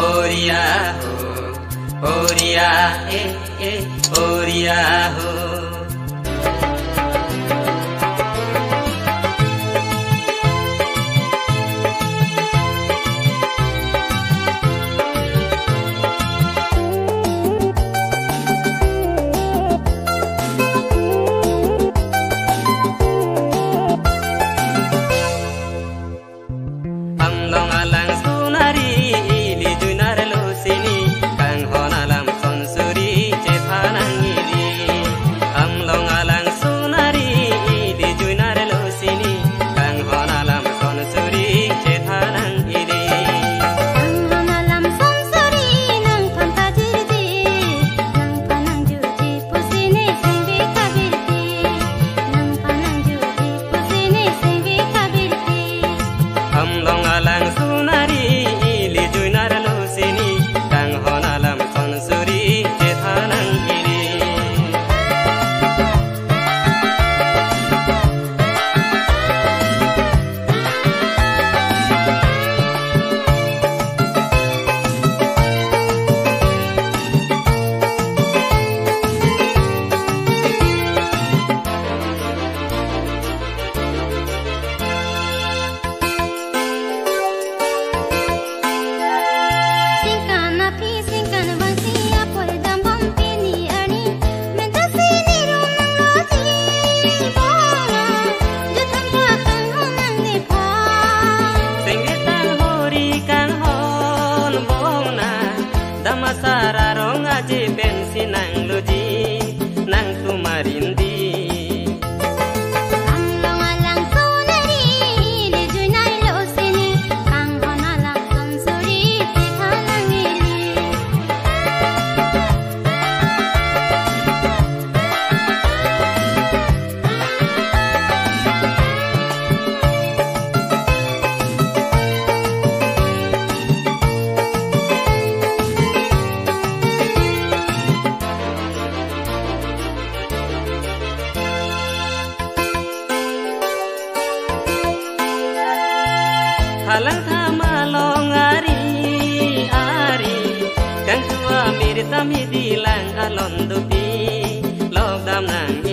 ओरिया हो ओरिया ओरिया हो Sararong aje pensi nang ludi nang tumarindi amlong alang sonari le junai lo sini kang honalang sonsuri thanang ili halang thama longari ari kang tua mirta mi dilang alon dupi log dam nang